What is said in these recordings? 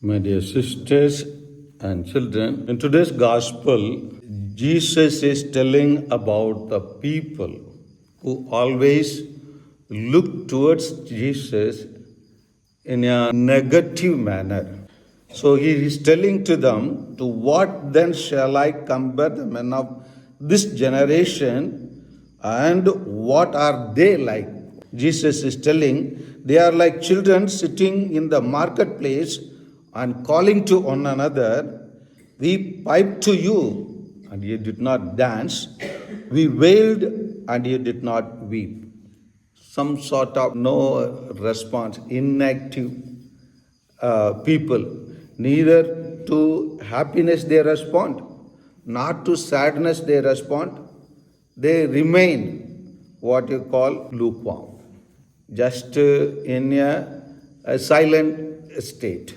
My dear sisters and children, in today's gospel, Jesus is telling about the people who always look towards Jesus in a negative manner. So he is telling to them, to what then shall I compare the men of this generation and what are they like? Jesus is telling they are like children sitting in the marketplace and calling to one another, we piped to you and you did not dance, we wailed and you did not weep. Some sort of no response, inactive people. Neither to happiness they respond, not to sadness they respond. They remain what you call lukewarm, just in a silent state.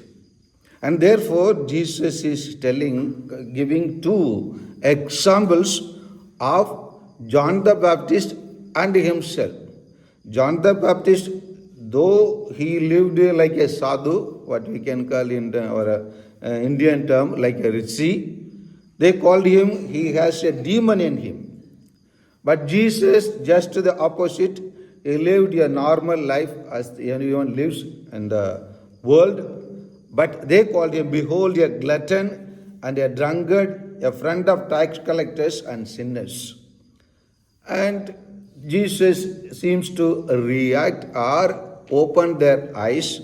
And therefore, Jesus is giving two examples of John the Baptist and himself. John the Baptist, though he lived like a sadhu, what we can call in our Indian term, like a rishi, they called him, he has a demon in him. But Jesus, just the opposite, he lived a normal life as anyone lives in the world. But they called him, behold, a glutton and a drunkard, a friend of tax collectors and sinners. And Jesus seems to react or open their eyes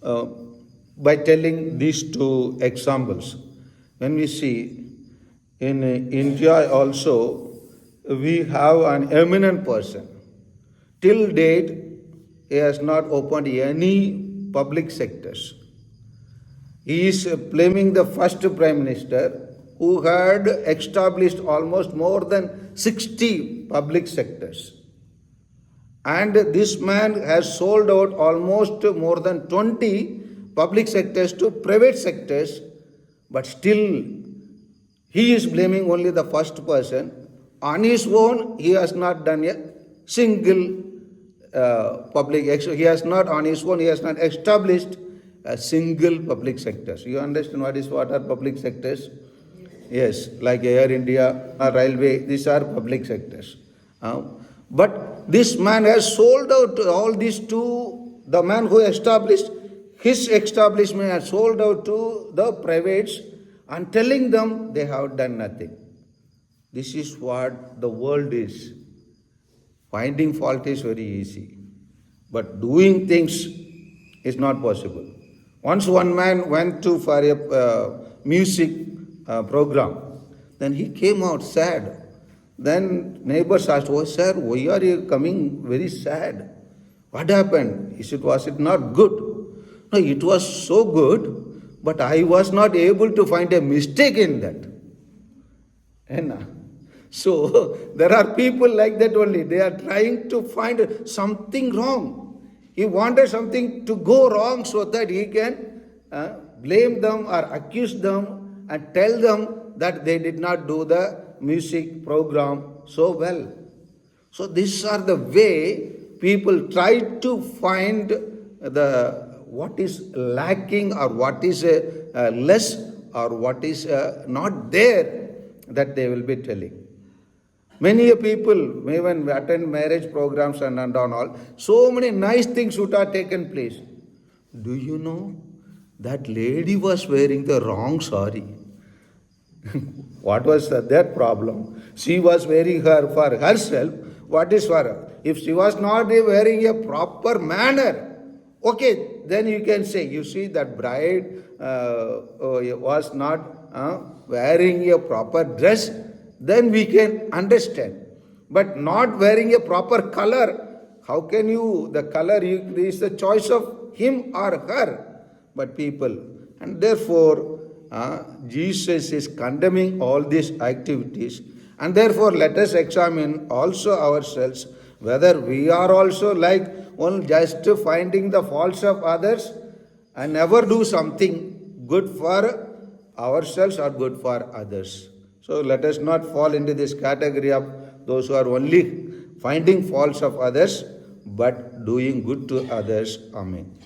by telling these two examples. When we see in India also, we have an eminent person. Till date, he has not opened any public sectors. He is blaming the first Prime Minister who had established almost more than 60 public sectors. And this man has sold out almost more than 20 public sectors to private sectors, but still he is blaming only the first person. On his own, he has not done a single public, he has not on his own, he has not established a single public sectors. You understand what are public sectors? Yes, like Air India or Railway, these are public sectors. But this man has sold out all these to the man who established his establishment, has sold out to the privates and telling them they have done nothing. This is what the world is. Finding fault is very easy, but doing things is not possible. Once one man went for a music program, then he came out sad. Then neighbors asked, "Oh sir, why are you coming very sad? What happened?" He said, "Was it not good?" "No, it was so good, but I was not able to find a mistake in that." So there are people like that only. They are trying to find something wrong. He wanted something to go wrong so that he can blame them or accuse them and tell them that they did not do the music program so well. So these are the way people try to find what is lacking or what is less or what is not there, that they will be telling. Many people, even attend marriage programs and all, so many nice things would have taken place. Do you know that lady was wearing the wrong sari? What was that problem? She was wearing her for herself. What is for her? If she was not wearing a proper manner, okay, then you can say, you see, that bride was not wearing a proper dress, then we can understand. But not wearing a proper color, how can you, the color is the choice of him or her, but people. And therefore, Jesus is condemning all these activities. And therefore, let us examine also ourselves whether we are also like only just finding the faults of others and never do something good for ourselves or good for others. So let us not fall into this category of those who are only finding faults of others but doing good to others. Amen.